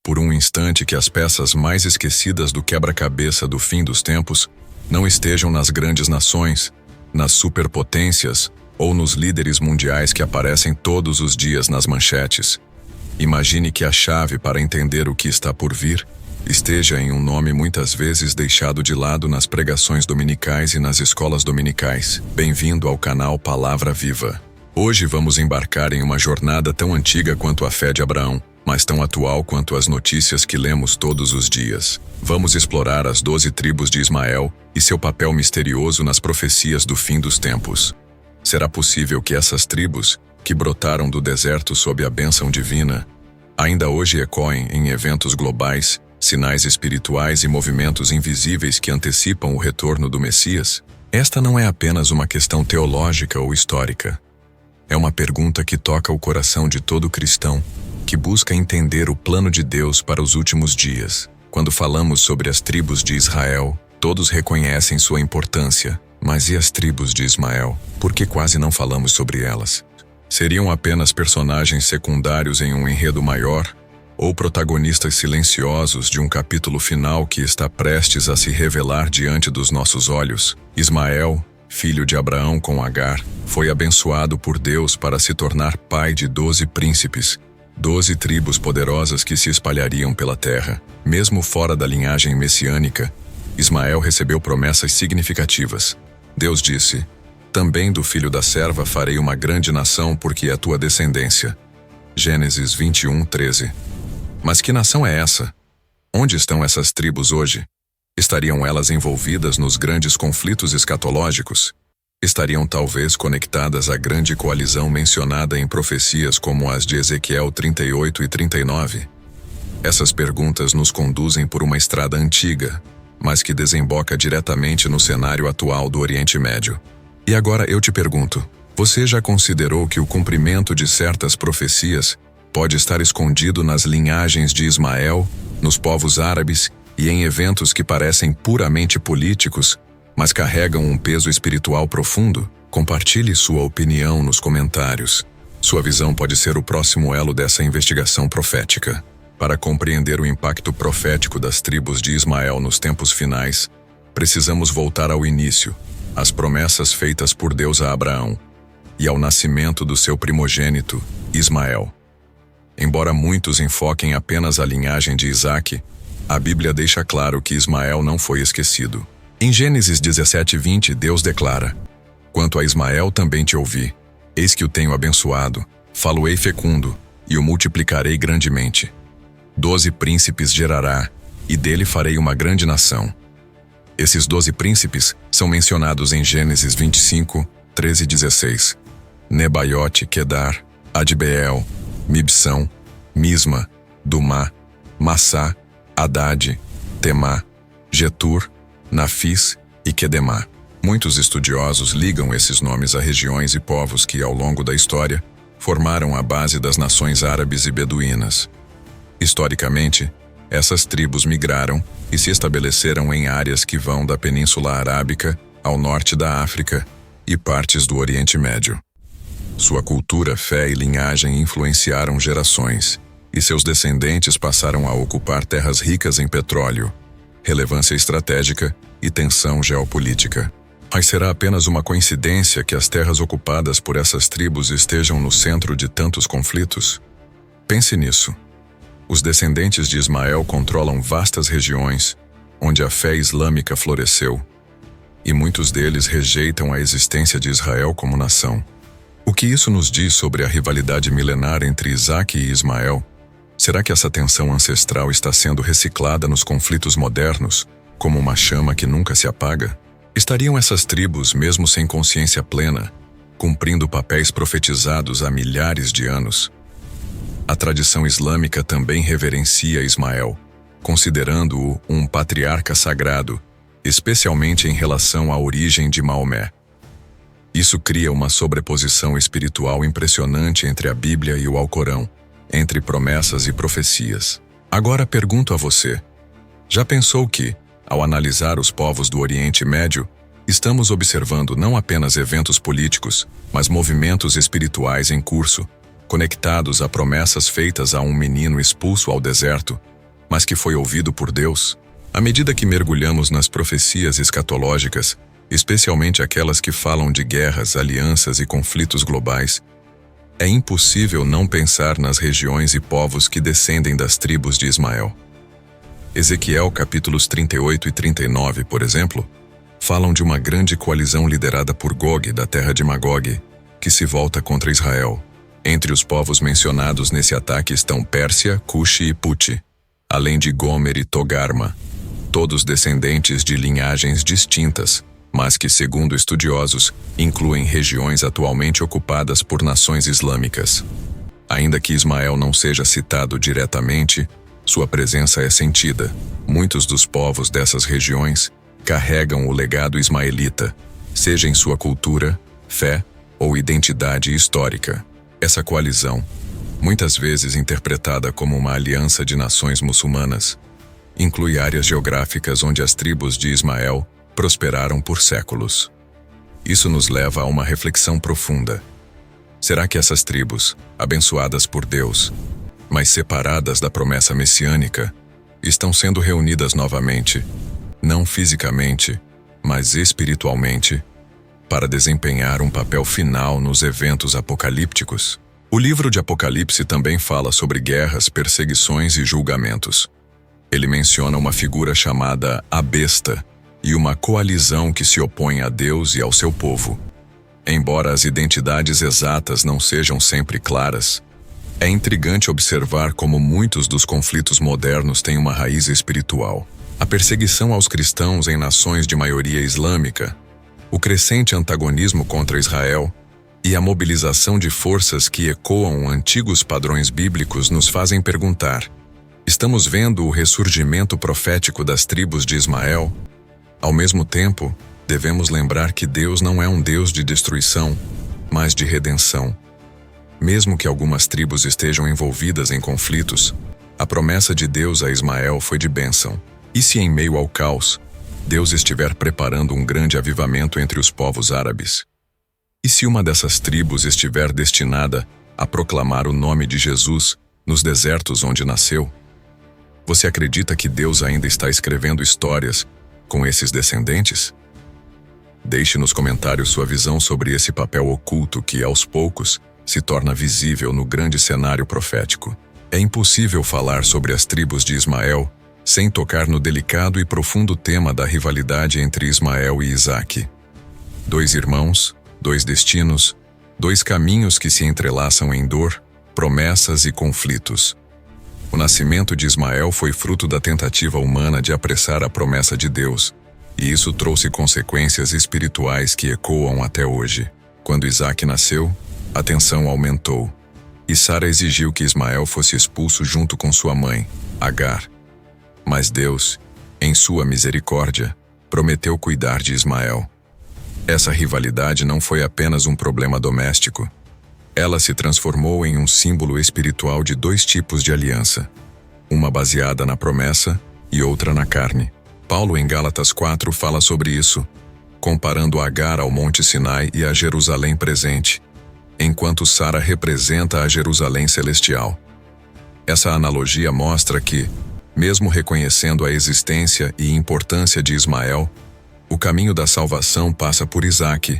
por um instante que as peças mais esquecidas do quebra-cabeça do fim dos tempos não estejam nas grandes nações, nas superpotências ou nos líderes mundiais que aparecem todos os dias nas manchetes. Imagine que a chave para entender o que está por vir esteja em um nome muitas vezes deixado de lado nas pregações dominicais e nas escolas dominicais. Bem-vindo ao canal Palavra Viva. Hoje vamos embarcar em uma jornada tão antiga quanto a fé de Abraão, mas tão atual quanto as notícias que lemos todos os dias. Vamos explorar as 12 tribos de Ismael e seu papel misterioso nas profecias do fim dos tempos. Será possível que essas tribos, que brotaram do deserto sob a bênção divina, ainda hoje ecoem em eventos globais, sinais espirituais e movimentos invisíveis que antecipam o retorno do Messias? Esta não é apenas uma questão teológica ou histórica. É uma pergunta que toca o coração de todo cristão, que busca entender o plano de Deus para os últimos dias. Quando falamos sobre as tribos de Israel, todos reconhecem sua importância, mas e as tribos de Ismael? Por que quase não falamos sobre elas? Seriam apenas personagens secundários em um enredo maior? Ou protagonistas silenciosos de um capítulo final que está prestes a se revelar diante dos nossos olhos? Ismael, filho de Abraão com Agar, foi abençoado por Deus para se tornar pai de 12 príncipes, 12 tribos poderosas que se espalhariam pela terra. Mesmo fora da linhagem messiânica, Ismael recebeu promessas significativas. Deus disse: "Também do filho da serva farei uma grande nação, porque é tua descendência." Gênesis 21:13. Mas que nação é essa? Onde estão essas tribos hoje? Estariam elas envolvidas nos grandes conflitos escatológicos? Estariam talvez conectadas à grande coalizão mencionada em profecias como as de Ezequiel 38 e 39? Essas perguntas nos conduzem por uma estrada antiga, mas que desemboca diretamente no cenário atual do Oriente Médio. E agora eu te pergunto, você já considerou que o cumprimento de certas profecias pode estar escondido nas linhagens de Ismael, nos povos árabes e em eventos que parecem puramente políticos, mas carregam um peso espiritual profundo? Compartilhe sua opinião nos comentários. Sua visão pode ser o próximo elo dessa investigação profética. Para compreender o impacto profético das tribos de Ismael nos tempos finais, precisamos voltar ao início, às promessas feitas por Deus a Abraão, e ao nascimento do seu primogênito, Ismael. Embora muitos enfoquem apenas a linhagem de Isaque, a Bíblia deixa claro que Ismael não foi esquecido. Em Gênesis 17:20, Deus declara: "Quanto a Ismael também te ouvi, eis que o tenho abençoado, falo-ei fecundo, e o multiplicarei grandemente. 12 príncipes gerará, e dele farei uma grande nação." Esses 12 príncipes são mencionados em Gênesis 25:13 e 16. Nebaiote, Quedar, Adbeel, Mibsão, Misma, Dumá, Massá, Haddad, Temá, Getur, Nafis e Quedemá. Muitos estudiosos ligam esses nomes a regiões e povos que, ao longo da história, formaram a base das nações árabes e beduínas. Historicamente, essas tribos migraram e se estabeleceram em áreas que vão da Península Arábica ao norte da África e partes do Oriente Médio. Sua cultura, fé e linhagem influenciaram gerações, e seus descendentes passaram a ocupar terras ricas em petróleo, relevância estratégica e tensão geopolítica. Mas será apenas uma coincidência que as terras ocupadas por essas tribos estejam no centro de tantos conflitos? Pense nisso. Os descendentes de Ismael controlam vastas regiões, onde a fé islâmica floresceu, e muitos deles rejeitam a existência de Israel como nação. O que isso nos diz sobre a rivalidade milenar entre Isaque e Ismael? Será que essa tensão ancestral está sendo reciclada nos conflitos modernos, como uma chama que nunca se apaga? Estariam essas tribos, mesmo sem consciência plena, cumprindo papéis profetizados há milhares de anos? A tradição islâmica também reverencia Ismael, considerando-o um patriarca sagrado, especialmente em relação à origem de Maomé. Isso cria uma sobreposição espiritual impressionante entre a Bíblia e o Alcorão, entre promessas e profecias. Agora pergunto a você, já pensou que, ao analisar os povos do Oriente Médio, estamos observando não apenas eventos políticos, mas movimentos espirituais em curso, conectados a promessas feitas a um menino expulso ao deserto, mas que foi ouvido por Deus? À medida que mergulhamos nas profecias escatológicas, especialmente aquelas que falam de guerras, alianças e conflitos globais, é impossível não pensar nas regiões e povos que descendem das tribos de Ismael. Ezequiel capítulos 38 e 39, por exemplo, falam de uma grande coalizão liderada por Gog, da terra de Magog, que se volta contra Israel. Entre os povos mencionados nesse ataque estão Pérsia, Cuxi e Puti, além de Gomer e Togarma, todos descendentes de linhagens distintas, mas que, segundo estudiosos, incluem regiões atualmente ocupadas por nações islâmicas. Ainda que Ismael não seja citado diretamente, sua presença é sentida. Muitos dos povos dessas regiões carregam o legado ismaelita, seja em sua cultura, fé ou identidade histórica. Essa coalizão, muitas vezes interpretada como uma aliança de nações muçulmanas, inclui áreas geográficas onde as tribos de Ismael prosperaram por séculos. Isso nos leva a uma reflexão profunda. Será que essas tribos, abençoadas por Deus, mas separadas da promessa messiânica, estão sendo reunidas novamente, não fisicamente, mas espiritualmente, para desempenhar um papel final nos eventos apocalípticos? O livro de Apocalipse também fala sobre guerras, perseguições e julgamentos. Ele menciona uma figura chamada a Besta e uma coalizão que se opõe a Deus e ao seu povo. Embora as identidades exatas não sejam sempre claras, é intrigante observar como muitos dos conflitos modernos têm uma raiz espiritual. A perseguição aos cristãos em nações de maioria islâmica, o crescente antagonismo contra Israel e a mobilização de forças que ecoam antigos padrões bíblicos nos fazem perguntar: estamos vendo o ressurgimento profético das tribos de Ismael? Ao mesmo tempo, devemos lembrar que Deus não é um Deus de destruição, mas de redenção. Mesmo que algumas tribos estejam envolvidas em conflitos, a promessa de Deus a Ismael foi de bênção. E se em meio ao caos, Deus estiver preparando um grande avivamento entre os povos árabes? E se uma dessas tribos estiver destinada a proclamar o nome de Jesus nos desertos onde nasceu? Você acredita que Deus ainda está escrevendo histórias com esses descendentes? Deixe nos comentários sua visão sobre esse papel oculto que, aos poucos, se torna visível no grande cenário profético. É impossível falar sobre as tribos de Ismael sem tocar no delicado e profundo tema da rivalidade entre Ismael e Isaque. Dois irmãos, dois destinos, dois caminhos que se entrelaçam em dor, promessas e conflitos. O nascimento de Ismael foi fruto da tentativa humana de apressar a promessa de Deus, e isso trouxe consequências espirituais que ecoam até hoje. Quando Isaque nasceu, a tensão aumentou, e Sara exigiu que Ismael fosse expulso junto com sua mãe, Agar. Mas Deus, em sua misericórdia, prometeu cuidar de Ismael. Essa rivalidade não foi apenas um problema doméstico. Ela se transformou em um símbolo espiritual de dois tipos de aliança, uma baseada na promessa e outra na carne. Paulo, em Gálatas 4, fala sobre isso, comparando Agar ao Monte Sinai e a Jerusalém presente, enquanto Sara representa a Jerusalém celestial. Essa analogia mostra que, mesmo reconhecendo a existência e importância de Ismael, o caminho da salvação passa por Isaque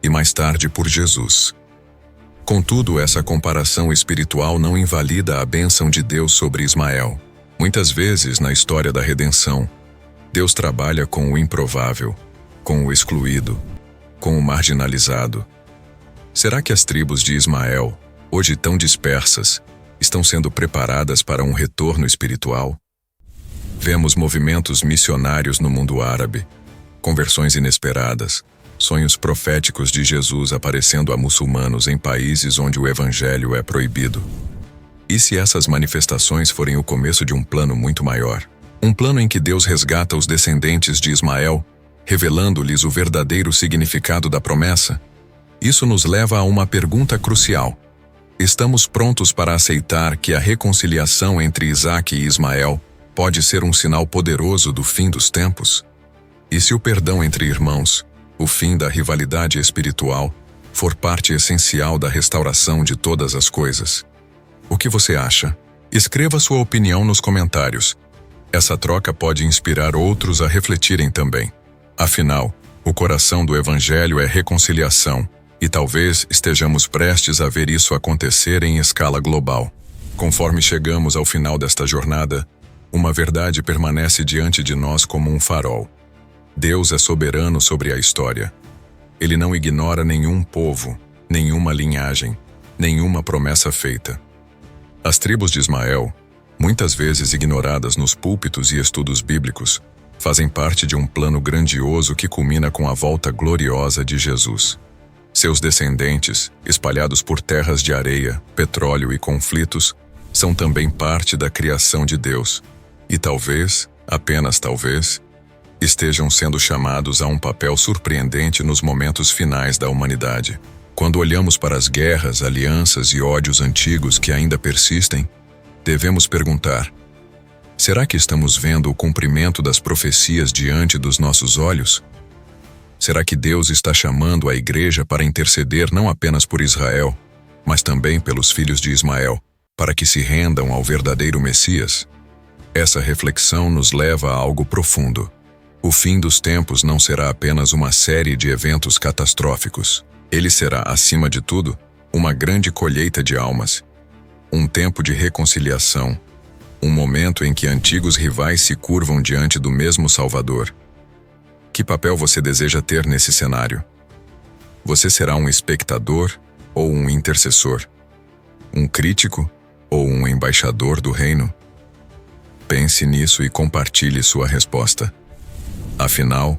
e mais tarde por Jesus. Contudo, essa comparação espiritual não invalida a bênção de Deus sobre Ismael. Muitas vezes, na história da redenção, Deus trabalha com o improvável, com o excluído, com o marginalizado. Será que as tribos de Ismael, hoje tão dispersas, estão sendo preparadas para um retorno espiritual? Vemos movimentos missionários no mundo árabe, conversões inesperadas, sonhos proféticos de Jesus aparecendo a muçulmanos em países onde o evangelho é proibido. E se essas manifestações forem o começo de um plano muito maior? Um plano em que Deus resgata os descendentes de Ismael, revelando-lhes o verdadeiro significado da promessa? Isso nos leva a uma pergunta crucial. Estamos prontos para aceitar que a reconciliação entre Isaque e Ismael pode ser um sinal poderoso do fim dos tempos? E se o perdão entre irmãos, o fim da rivalidade espiritual, for parte essencial da restauração de todas as coisas? O que você acha? Escreva sua opinião nos comentários Essa troca pode inspirar outros a refletirem também. Afinal, o coração do Evangelho é reconciliação, e talvez estejamos prestes a ver isso acontecer em escala global. Conforme chegamos ao final desta jornada, uma verdade permanece diante de nós como um farol. Deus é soberano sobre a história. Ele não ignora nenhum povo, nenhuma linhagem, nenhuma promessa feita. As tribos de Ismael, muitas vezes ignoradas nos púlpitos e estudos bíblicos, fazem parte de um plano grandioso que culmina com a volta gloriosa de Jesus. Seus descendentes, espalhados por terras de areia, petróleo e conflitos, são também parte da criação de Deus, e talvez, apenas talvez, estejam sendo chamados a um papel surpreendente nos momentos finais da humanidade. Quando olhamos para as guerras, alianças e ódios antigos que ainda persistem, devemos perguntar: será que estamos vendo o cumprimento das profecias diante dos nossos olhos? Será que Deus está chamando a igreja para interceder não apenas por Israel, mas também pelos filhos de Ismael, para que se rendam ao verdadeiro Messias? Essa reflexão nos leva a algo profundo. O fim dos tempos não será apenas uma série de eventos catastróficos. Ele será, acima de tudo, uma grande colheita de almas. Um tempo de reconciliação. Um momento em que antigos rivais se curvam diante do mesmo Salvador. Que papel você deseja ter nesse cenário? Você será um espectador ou um intercessor? Um crítico ou um embaixador do reino? Pense nisso e compartilhe sua resposta. Afinal,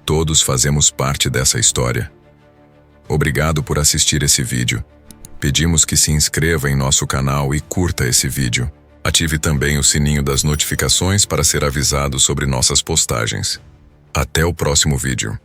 todos fazemos parte dessa história. Obrigado por assistir esse vídeo. Pedimos que se inscreva em nosso canal e curta esse vídeo. Ative também o sininho das notificações para ser avisado sobre nossas postagens. Até o próximo vídeo.